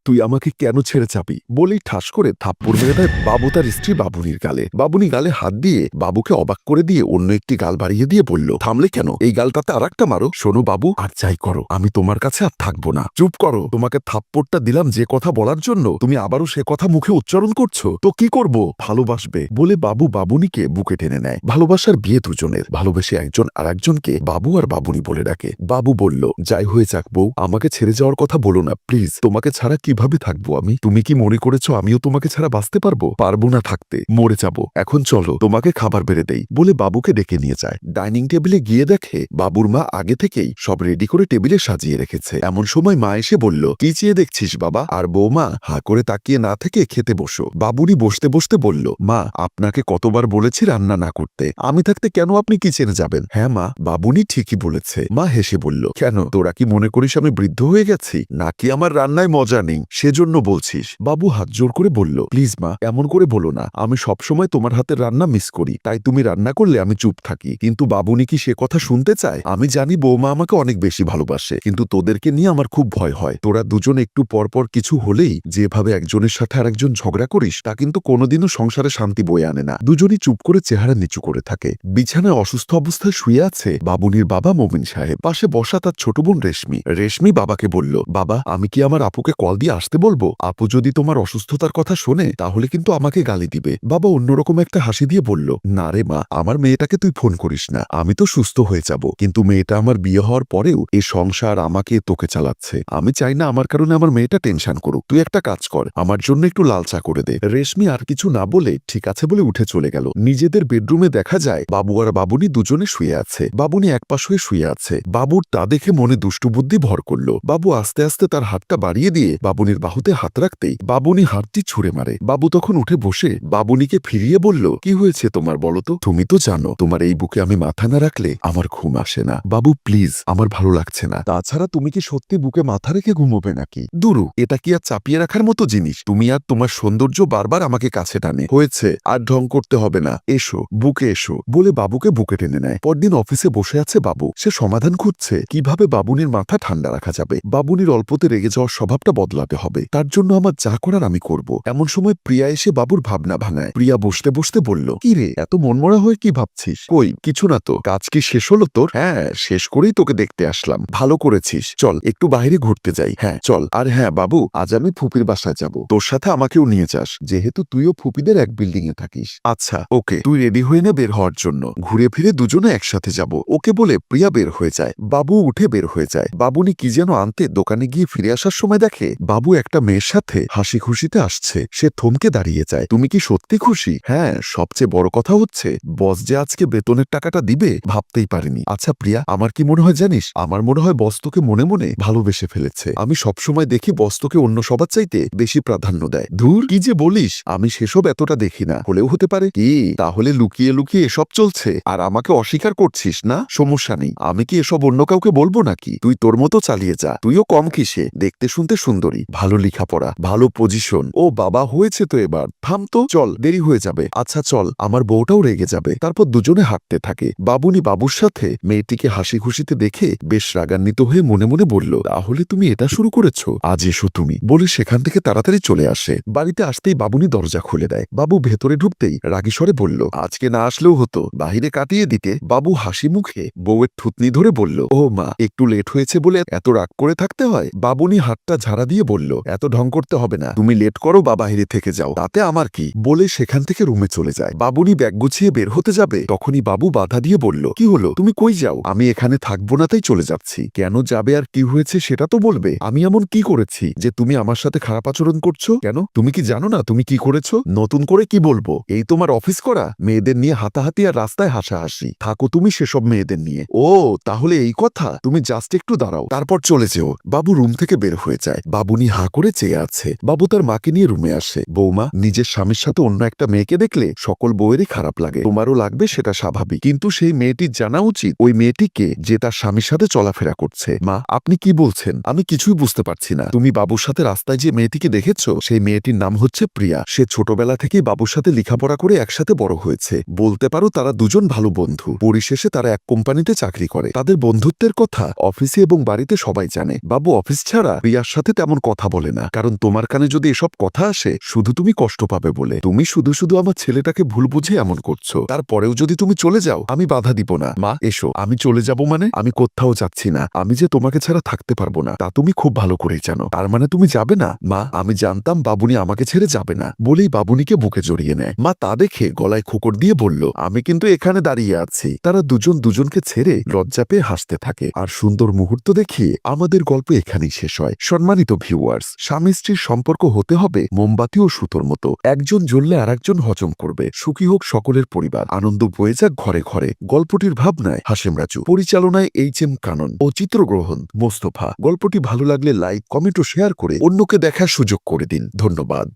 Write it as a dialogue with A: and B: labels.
A: তুই আমাকে কেন ছেড়ে যাবি বলেই ঠাস করে থাপ্পড় মেরে দেয় বাবু তার স্ত্রী বাবুনির গালে। বাবুনি গালে হাত দিয়ে বাবুকে অবাক করে দিয়ে অন্য একটি গাল বাড়িয়ে দিয়ে বলল, থামলে কেন? এই গালটাতে আর একটা মারো। শোনো বাবু, আর যাই করো, আমি তোমার কাছে আর থাকবো না। চুপ করো। তোমাকে থাপ্পড়টা দিলাম যে কথা বলার জন্য, তুমি আবারও সে কথা মুখে উচ্চারণ করছো। তো কি করব? ভালোবাসবে বলে বাবু বাবুনিকে বুকে টেনে নেয়। ভালোবাসার বিয়ে দুজনের। ভালোবেসে একজন আর একজনকে বাবু আর বাবুনি বলে ডাকে। বাবু বলল, যাই হয়ে যাক বউ, আমাকে ছেড়ে যাওয়ার কথা বলো না প্লিজ। তোমাকে ছাড়া কিভাবে থাকবো আমি? তুমি কি মনে করেছো আমিও তোমাকে ছাড়া বাঁচতে পারবো? পারবো না থাকতে, মরে যাব। এখন চলো তোমাকে খাবার বেড়ে দেই বলে বাবুকে ডেকে নিয়ে যায়। ডাইনিং টেবিলে গিয়ে দেখে বাবুর মা আগে থেকেই সব রেডি করে টেবিলে সাজিয়ে রেখেছে। এমন সময় মা এসে বলল, কি চেয়ে দেখছিস বাবা? আর বৌমা হা করে তাকিয়ে না থেকে খেতে বসো। বাবুনি বসতে বসতে বলল, মা আপনাকে কতবার বলেছি রান্না না করতে, আমি থাকতে কেন আপনি কিচেনে যাবেন? হ্যাঁ মা, বাবুনি ঠিকই বলেছে। মা হেসে বলল, কেন তোরা কি মনে করিস আমি বৃদ্ধ হয়ে গেছি নাকি আমার রান্নায় মজা নেই সেজন্য বলছিস? বাবু হাত জোর করে বলল, প্লিজ মা এমন করে বলো না, আমি সবসময় তোমার হাতের রান্না মিস করি, তাই তুমি রান্না করলে আমি চুপ থাকি। কিন্তু বাবুনি কি সে কথা শুনতে চায়? আমি জানি বৌমা আমাকে অনেক বেশি ভালোবাসে, কিন্তু তোদেরকে নিয়ে আমার খুব ভয় হয়। তোরা দুজন একটু পরপর কিছু হলেই যেভাবে একজনের সাথে আরেকজন ঝগড়া করিস, তা কিন্তু কোনোদিনও সংসারে শান্তি বয়ে আনে না। দুজনই চুপ করে চেহারা নিচু করে থাকে। বিছানায় অসুস্থ অবস্থায় শুয়ে আছে বাবুনির বাবা মমিন সাহেব। পাশে বসা তার ছোট বোন রেশমি। রেশমি বাবাকে বলল, বাবা আমি কি আমার আপুকে কল দিয়ে আসতে বলবো? আপু যদি তোমার অসুস্থতার কথা শোনে তাহলে কিন্তু আমাকে গালি দিবে। বাবা অন্যরকম একটা হাসি দিয়ে বলল, না রে মা, আমার মেয়েটাকে তুই ফোন করিস না, আমি তো সুস্থ হয়ে যাব। কিন্তু মেয়েটা আমার বিয়ে হওয়ার পরেও এই সংসার আমাকে তোকে চালাচ্ছে। আমি চাই না আমার কারণে আমার মেয়েটা টেনশন করুক। তুই একটা কাজ কর, আমার জন্য একটু লাল চা করে দে। রেশমি আর কিছু না বলে ঠিক আছে বলে উঠে চলে গেল। নিজেদের বেডরুমে দেখা যায় বাবু আর বাবুনি দুজনে শুয়ে আছে। বাবুনি এক পাশ হয়ে শুয়ে আছে। বাবুর তা দেখে মনে দুষ্টু বুদ্ধি ভর করল। বাবু আস্তে আস্তে তার হাতটা বাড়িয়ে দিয়ে বাবুনির বাহুতে হাত রাখতেই বাবুনি হাতটি ছুঁড়ে মারে। বাবু তখন উঠে বসে বাবুনিকে ফিরিয়ে বলল, কি হয়েছে তোমার বলো তো? তুমি তো জানো তোমার এই বুকে আমি মাথা না রাখলে আমার ঘুম আসে না। বাবু প্লিজ, আমার ভালো লাগছে না। তাছাড়া তুমি কি সত্যি বুকে মাথা রেখে ঘুমোবে নাকি? দুরু, এটা কি আর চাপিয়ে রাখার মতো জিনিস? তুমি আর তোমার সৌন্দর্য বারবার আমাকে কাছে টানে। হয়েছে, আর ঢং করতে হবে না, এসো বুকে এসো বলে বাবুকে বুকে টেনে নেয়। পরদিন অফিসে বসে আছে বাবু। সে সমাধান খুঁজছে কিভাবে বাবুনির মাথা ঠান্ডা রাখা যাবে। বাবুনির অল্পতে রেগে যাওয়ার স্বভাবটা বদলাতে হবে। তার জন্য আমার যা করার আমি করব। এমন সময় প্রিয়া এসে বাবুর ভাবনা ভাঙায়। প্রিয়া বসতে বসতে বলল, কি রে এত মনমরা হয়ে কি ভাবছিস? কই কিছু না তো। কাজ কি শেষ হলো তোর? হ্যাঁ শেষ করেই তোকে দেখতে আসলাম। ভালো করেছিস, চল একটু বাইরে ঘুরতে যাই। হ্যাঁ চল। আর হ্যাঁ বাবু, আজ আমি ফুপির বাসায় যাব, তোর সাথে আমাকেও নিয়ে যাস, যেহেতু তুইও ফুপিদের এক বিল্ডিং এ থাকিস। আচ্ছা ওকে, তুই রেডি হয়ে নে বের হওয়ার জন্য, ঘুরে ফিরে দুজনে একসাথে যাব। ওকে বলে প্রিয়া বের হয়ে যায়। বাবু উঠে বের হয়ে যায়। বাবুনি কি যেন আনতে দোকানে গিয়ে ফিরে আসার সময় দেখে বাবু একটা মেয়ের সাথে হাসি খুশিতে আসছে। সে থমকে দাঁড়িয়ে যায়। তুমি কি সত্যি খুশি? হ্যাঁ, সবচেয়ে বড় কথা হচ্ছে বস যে আজকে বেতনের টাকাটা দিবে ভাবতেই পারিনি। আচ্ছা প্রিয়া, আমার কি মনে হয় জানিস? আমার মনে হয় বস তোকে মনে মনে ভালোবেসে ফেলেছে। আমি সবসময় দেখি বস তোকে অন্য সবার চাইতে বেশি প্রাধান্য দেয়। ধুর কি যে বলিস, আমি সেসব এতটা দেখি না। হলেও হতে পারে। কি তাহলে লুকিয়ে লুকিয়ে এসব চলছে আর আমাকে অস্বীকার করছিস না? সমস্যা নেই, আমি কি এসব অন্য কাউকে বলবো নাকি? তুই তোর মতো চালিয়ে যা। তুইও কম কিসে, দেখতে শুনতে সুন্দরী, ভালো লেখাপড়া, ভালো পজিশন। ও বাবা, হয়েছে তো এবার থাম তো, চল দেরি হয়ে যাবে। আচ্ছা চল, আমার বউটাও রেগে যাবে। তারপর দুজনে হাঁটতে থাকে। বাবুনি বাবুর সাথে মেয়েটিকে হাসি খুশিতে দেখে বেশ রাগান্বিত হয়ে মনে মনে বলল, তাহলে তুমি এটা শুরু করেছো? আজ এসো তুমি বলে সেখান থেকে তাড়াতাড়ি চলে আসে। বাড়িতে আসতেই বাবুনি দরজা খুলে দেয়। বাবু ভেতরে ঢুকতেই রাগী স্বরে বলল, আজকে না আসলেও হতো, বাহিরে কাটিয়ে দিতে। বাবু হাসি মুখে বউয়ের থুতনি ধরে বলল, ও মা, একটু লেট হয়েছে বলে এত রাগ করে থাকতে হয়? বাবুনি হাতটা ঝাড়া দিয়ে বলল, এত ঢং করতে হবে না, তুমি লেট করো বা বাহিরে থেকে যাও, তাতে আমার কি? বলে সেখান থেকে রুমে চলে যায়। বাবুনি ব্যাগ গুছিয়ে বের হতে যাবে, তখনই বাবু বাধা দিয়ে বলল, কি হলো, তুমি কই যাও? আমি এখানে থাকবো না তাই চলে যাচ্ছি। কেন যাবে আর কি হয়েছে সেটা তো বলবে। আমি এমন কি করেছি যে তুমি আমার সাথে খারাপ আচরণ করছো? কেন, তুমি কি জানো না তুমি কি করেছো? নতুন করে কি বলবো? এই তোমার অফিস করা, মেয়েদের নিয়ে হাতাহাতি আর রাস্তায় হাসাহাসি। থাকো তুমি সেসব মেয়েদের নিয়ে। ও তাহলে এই কথা, তুমি জাস্ট একটু দাঁড়াও, তারপর চলে যেও। বাবু রুম থেকে বের হয়ে যায়। বাবুনি হা করে চেয়ে আছে। বাবু তার মাকে নিয়ে রুমে আসে। বৌমা, নিজের স্বামীর সাথে অন্য একটা মেয়েকে দেখলে সকল বউয়েরই খারাপ লাগে, তোমারও লাগবে, সেটা স্বাভাবিক। কিন্তু সেই মেয়েটির জানা উচিত ওই মেয়েটিকে যে তার স্বামীর সাথে চলাফেরা করছে। মা, আপনি কি বলছেন? আমি কিছুই বুঝতে পারছি না। তুমি বাবুর সাথে রাস্তায় যে মেয়েটিকে দেখেছো, সেই মেয়েটির নাম হচ্ছে প্রিয়া। সে ছোটবেলা থেকেই বাবুর সাথে লেখাপড়া করে একসাথে বড় হয়েছে। বলতে পারো তারা দুজন ভালো বন্ধু। পরিশেষে তারা এক কোম্পানিতে চাকরি করে। তাদের বন্ধুত্বের কথা অফিসে এবং বাড়িতে সবাই জানে। বাবু অফিস ছাড়া প্রিয়ার সাথে তেমন কথা বলে না, কারণ তোমার কানে যদি এসব কথা আসে শুধু তুমি কষ্ট পাবে বলে। তুমি শুধু শুধু আমার ছেলেটাকে ভুল বুঝে এমন করছো। তারপরেও যদি তুমি চলে যাও আমি বাধা দিব না। মা এসো। আমি চলে যাব মানে? আমি কোথাও যাচ্ছি না। আমি যে তোমাকে ছাড়া থাকতে পারবো না তা তুমি খুব ভালো করেই জানো। তার মানে তুমি যাবে না? মা আমি জানতাম বাবুনি আমাকে ছেড়ে যাবে না বলেই বাবুনিকে বুকে জড়িয়ে নেয়। মা তা দেখে গলায় খোকর দিয়ে বলল, আমি কিন্তু এখানে দাঁড়িয়ে আছি। তারা দুজন দুজনকে ছেড়ে লজ্জা পেয়ে হাসতে থাকে। আর সুন্দর মুহূর্ত দেখিয়ে আমাদের গল্প এখানেই শেষ হয়। সম্মানিত ভিউয়ার্স, স্বামী স্ত্রীর সম্পর্ক হতে হবে মোমবাতি ও সুতোর মতো। একজন জ্বললে আরেকজন হজম করবে। সুখী হোক সকলের পরিবার, আনন্দ বয়ে যাক ঘরে ঘরে। গল্পটির ভাবনায় হাশেম রাজু, পরিচালনায় এইচ.এম. কানন ও চিত্রগ্রহণ মোস্তফা। গল্পটি ভালো লাগলে লাইক, কমেন্ট ও শেয়ার করে অন্যকে দেখার সুযোগ করে দিন। ধন্যবাদ।